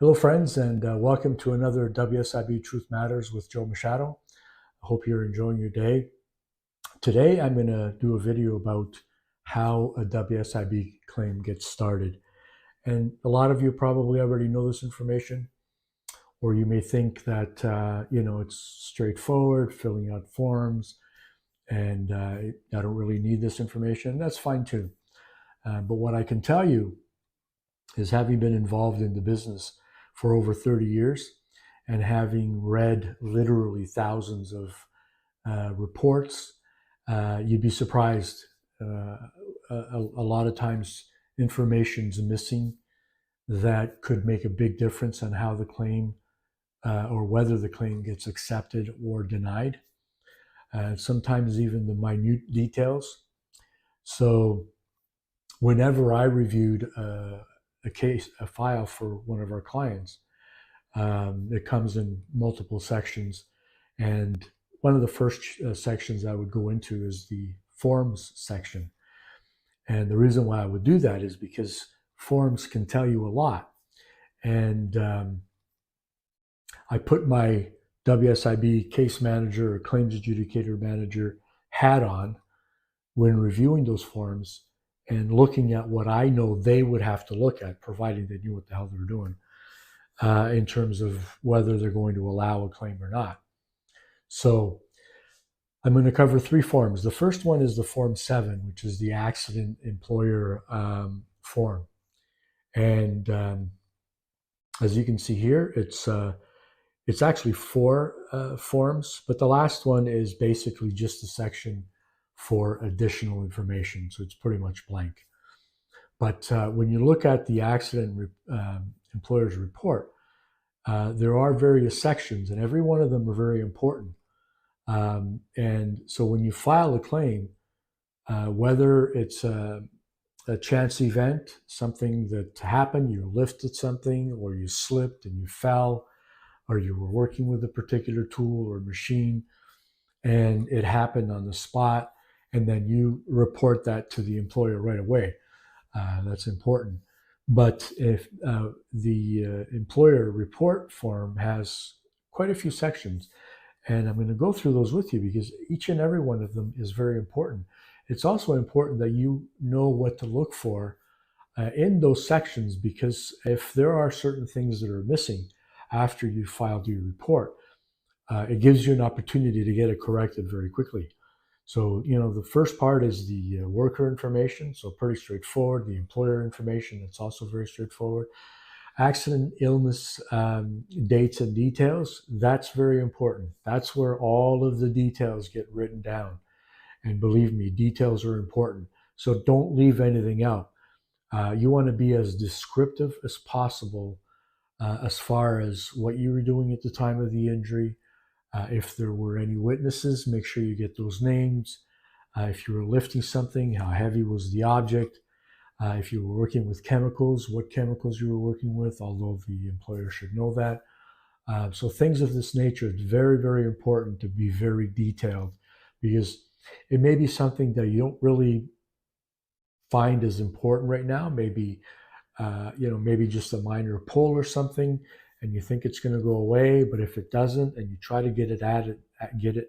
Hello, friends, and welcome to another WSIB Truth Matters with Joe Machado. I hope you're enjoying your day. Today, I'm going to do a video about how a WSIB claim gets started. And a lot of you probably already know this information, or you may think that, it's straightforward, filling out forms, and I don't really need this information. That's fine too. But what I can tell you is, having been involved in the business for over 30 years and having read literally thousands of reports, you'd be surprised. A lot of times information's missing that could make a big difference on how the claim or whether the claim gets accepted or denied. Sometimes even the minute details. So whenever I reviewed a file for one of our clients, it comes in multiple sections, and one of the first sections I would go into is the forms section. And the reason why I would do that is because forms can tell you a lot. And I put my WSIB case manager or claims adjudicator manager hat on when reviewing those forms and looking at what I know they would have to look at, providing they knew what the hell they were doing, in terms of whether they're going to allow a claim or not. So I'm going to cover three forms. The first one is the Form 7, which is the accident employer form. And as you can see here, it's actually four forms, but the last one is basically just a section for additional information. So it's pretty much blank. But when you look at the accident employer's report, there are various sections, and every one of them are very important. And so when you file a claim, whether it's a chance event, something that happened, you lifted something, or you slipped and you fell, or you were working with a particular tool or machine, and it happened on the spot, and then you report that to the employer right away. That's important. But if the employer report form has quite a few sections, and I'm going to go through those with you because each and every one of them is very important. It's also important that you know what to look for in those sections, because if there are certain things that are missing after you filed your report, it gives you an opportunity to get it corrected very quickly. So, the first part is the worker information, so pretty straightforward. The employer information, it's also very straightforward. Accident, illness, dates and details, that's very important. That's where all of the details get written down. And believe me, details are important. So don't leave anything out. You want to be as descriptive as possible as far as what you were doing at the time of the injury. If there were any witnesses, make sure you get those names. If you were lifting something, how heavy was the object? If you were working with chemicals, what chemicals you were working with, although the employer should know that. So things of this nature, it's very, very important to be very detailed, because it may be something that you don't really find as important right now. Maybe, maybe just a minor pull or something, and you think it's going to go away, but if it doesn't, and you try to get it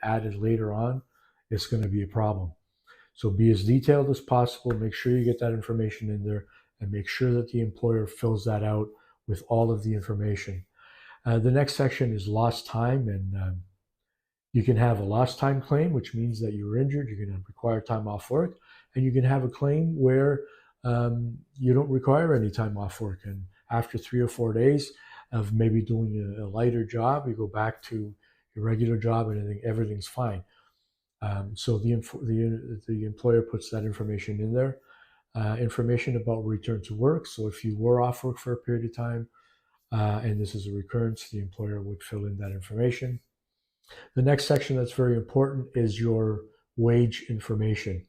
added later on, it's going to be a problem. So be as detailed as possible. Make sure you get that information in there, and make sure that the employer fills that out with all of the information. The next section is lost time, and you can have a lost time claim, which means that you were injured, you're going to require time off work, and you can have a claim where you don't require any time off work, and after 3 or 4 days of maybe doing a lighter job, you go back to your regular job and everything's fine. So the employer puts that information in there. Information about return to work. So if you were off work for a period of time, and this is a recurrence, the employer would fill in that information. The next section that's very important is your wage information.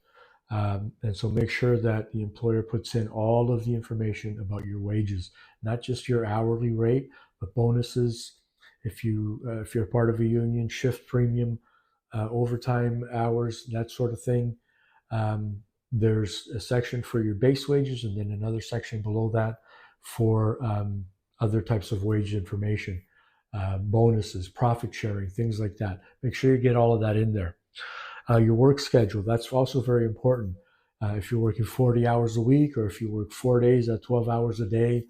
And so make sure that the employer puts in all of the information about your wages, not just your hourly rate, but bonuses. If you're part of a union, shift premium, overtime hours, that sort of thing. There's a section for your base wages, and then another section below that for other types of wage information, bonuses, profit sharing, things like that. Make sure you get all of that in there. Your work schedule, that's also very important. If you're working 40 hours a week, or if you work 4 days at 12 hours a day,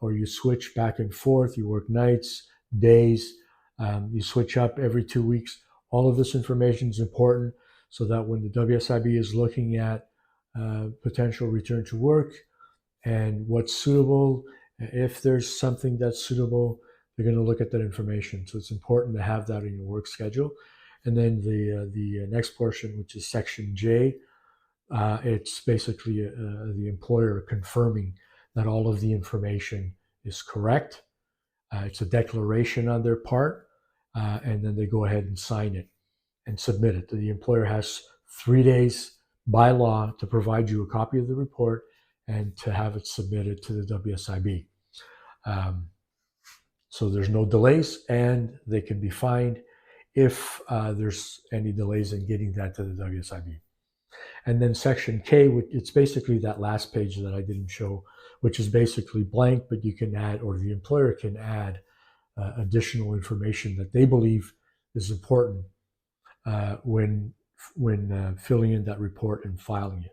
or you switch back and forth, you work nights, days, you switch up every 2 weeks. All of this information is important so that when the WSIB is looking at potential return to work and what's suitable, if there's something that's suitable, they're going to look at that information. So it's important to have that in your work schedule. And then the next portion, which is Section J, it's basically the employer confirming that all of the information is correct. It's a declaration on their part, and then they go ahead and sign it and submit it. The employer has 3 days by law to provide you a copy of the report and to have it submitted to the WSIB. So there's no delays, and they can be fined if there's any delays in getting that to the WSIB. And then Section K, it's basically that last page that I didn't show, which is basically blank, but you can add, or the employer can add additional information that they believe is important when filling in that report and filing it.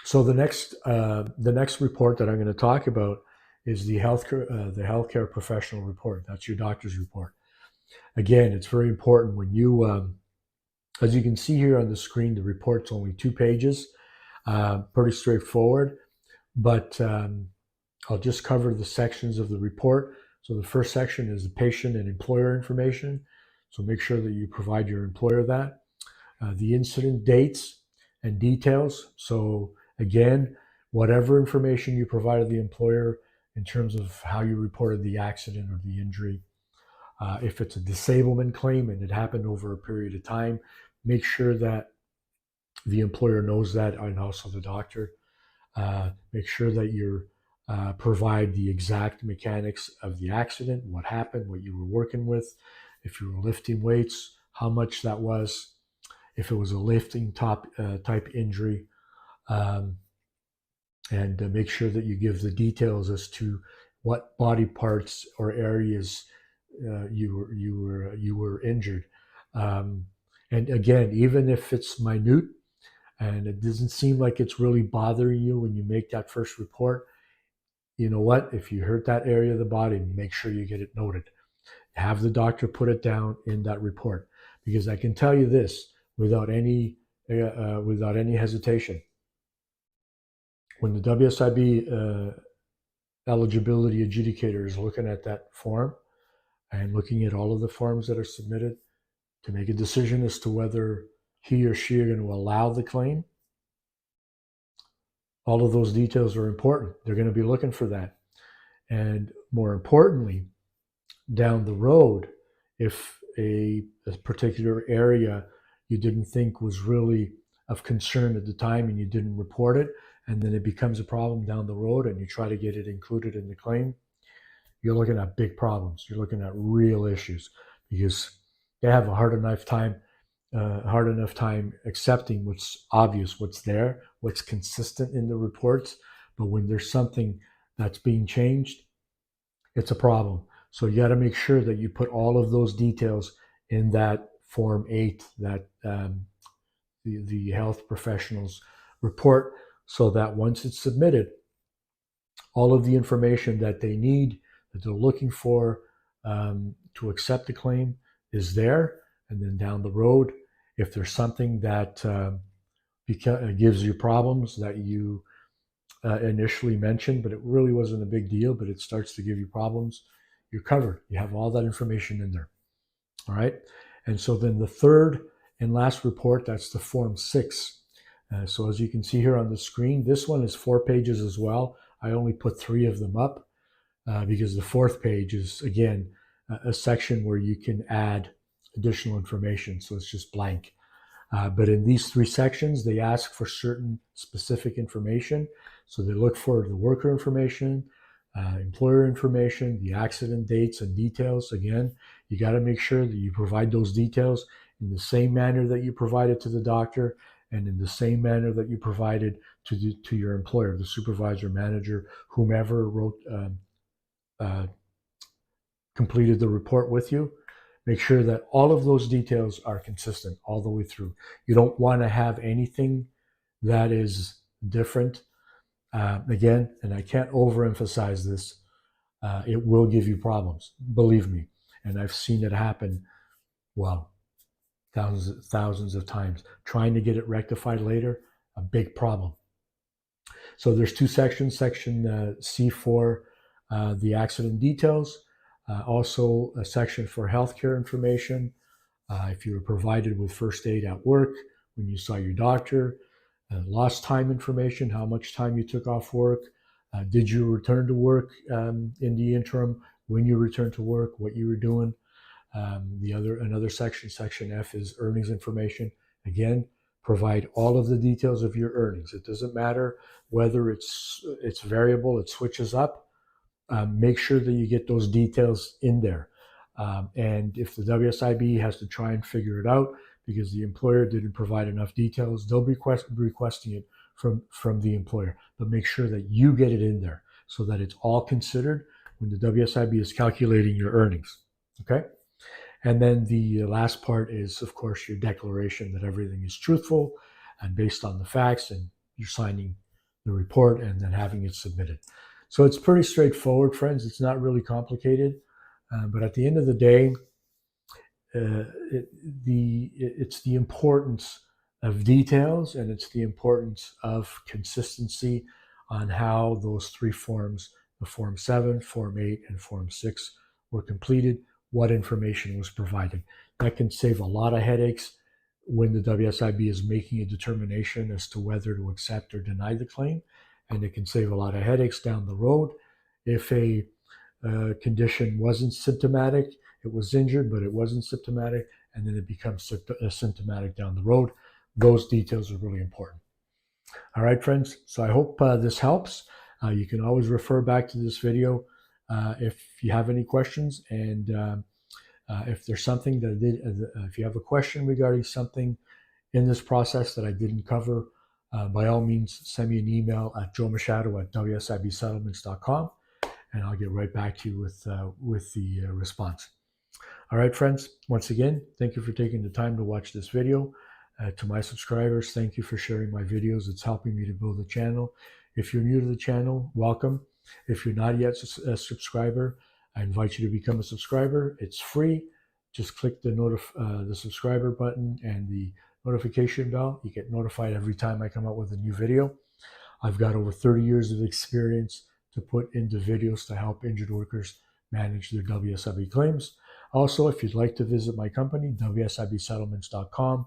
So the next report that I'm going to talk about is the healthcare professional report. That's your doctor's report. Again, it's very important when you, as you can see here on the screen, the report's only 2 pages, pretty straightforward, but I'll just cover the sections of the report. So the first section is the patient and employer information. So make sure that you provide your employer that. The incident dates and details. So again, whatever information you provided the employer in terms of how you reported the accident or the injury. If it's a disablement claim and it happened over a period of time, make sure that the employer knows that, and also the doctor. Make sure that you provide the exact mechanics of the accident, what happened, what you were working with, if you were lifting weights, how much that was, if it was a lifting type injury, and make sure that you give the details as to what body parts or areas you were injured. And again, even if it's minute and it doesn't seem like it's really bothering you when you make that first report, you know what? If you hurt that area of the body, make sure you get it noted. Have the doctor put it down in that report, because I can tell you this without any hesitation. When the WSIB eligibility adjudicator is looking at that form and looking at all of the forms that are submitted to make a decision as to whether he or she are going to allow the claim, all of those details are important. They're going to be looking for that. And more importantly, down the road, if a particular area you didn't think was really of concern at the time and you didn't report it, and then it becomes a problem down the road and you try to get it included in the claim, you're looking at big problems. You're looking at real issues, because they have a hard enough time accepting what's obvious, what's there, what's consistent in the reports. But when there's something that's being changed, it's a problem. So you got to make sure that you put all of those details in that Form 8, that the health professionals report, so that once it's submitted, all of the information that they need, that they're looking for to accept the claim, is there. And then down the road, if there's something that gives you problems that you initially mentioned, but it really wasn't a big deal, but it starts to give you problems, you're covered. You have all that information in there. All right. And so then the third and last report, that's the Form 6. So as you can see here on the screen, this one is 4 pages as well. I only put 3 of them up because the 4th page is, again, a section where you can add additional information. So it's just blank. But in these 3 sections, they ask for certain specific information. So they look for the worker information, employer information, the accident dates and details. Again, you got to make sure that you provide those details in the same manner that you provide it to the doctor, and in the same manner that you provided to your employer, the supervisor, manager, whomever completed the report with you. Make sure that all of those details are consistent all the way through. You don't want to have anything that is different. Again, and I can't overemphasize this, it will give you problems, believe me. And I've seen it happen, well, thousands of times. Trying to get it rectified later, a big problem. So there's two sections, section C4, the accident details, also a section for healthcare information, if you were provided with first aid at work, when you saw your doctor, lost time information, how much time you took off work, did you return to work in the interim, when you returned to work, what you were doing. Another section, section F, is earnings information. Again, provide all of the details of your earnings. It doesn't matter whether it's variable, it switches up. Make sure that you get those details in there. And if the WSIB has to try and figure it out because the employer didn't provide enough details, they'll be requesting it from the employer. But make sure that you get it in there so that it's all considered when the WSIB is calculating your earnings. Okay? And then the last part is, of course, your declaration that everything is truthful and based on the facts, and you're signing the report and then having it submitted. So it's pretty straightforward, friends. It's not really complicated. But at the end of the day, it's the importance of details, and it's the importance of consistency on how those three forms, the Form 7, Form 8, and Form 6, were completed, what information was provided. That can save a lot of headaches when the WSIB is making a determination as to whether to accept or deny the claim, and it can save a lot of headaches down the road. If a condition wasn't symptomatic, it was injured, but it wasn't symptomatic, and then it becomes symptomatic down the road. Those details are really important. All right, friends. So I hope this helps. You can always refer back to this video if you have any questions, and if there's something that if you have a question regarding something in this process that I didn't cover, by all means, send me an email at joemachado@WSIBsettlements.com, and I'll get right back to you with the response. All right, friends. Once again, thank you for taking the time to watch this video. To my subscribers, thank you for sharing my videos. It's helping me to build the channel. If you're new to the channel, welcome. If you're not yet a subscriber, I invite you to become a subscriber. It's free. Just click the subscriber button and the notification bell. You get notified every time I come out with a new video. I've got over 30 years of experience to put into videos to help injured workers manage their WSIB claims. Also, if you'd like to visit my company, WSIBsettlements.com,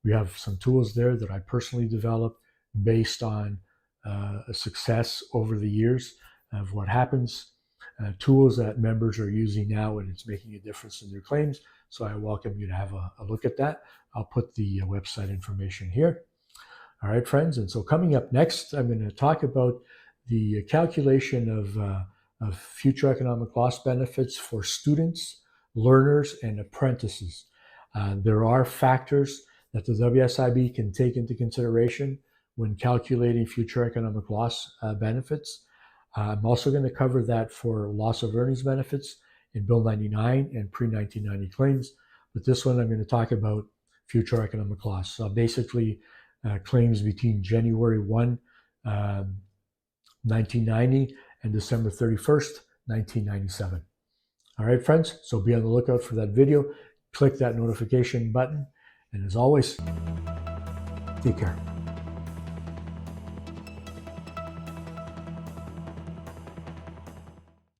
we have some tools there that I personally developed based on a success over the years of what happens, tools that members are using now, and it's making a difference in their claims. So I welcome you to have a look at that. I'll put the website information here. All right, friends. And so coming up next, I'm going to talk about the calculation of future economic loss benefits for students, learners, and apprentices. There are factors that the WSIB can take into consideration when calculating future economic loss benefits. I'm also going to cover that for loss of earnings benefits in Bill 99 and pre-1990 claims. But this one, I'm going to talk about future economic loss. So basically, claims between January 1, 1990 and December 31st, 1997. All right, friends, so be on the lookout for that video. Click that notification button. And as always, take care.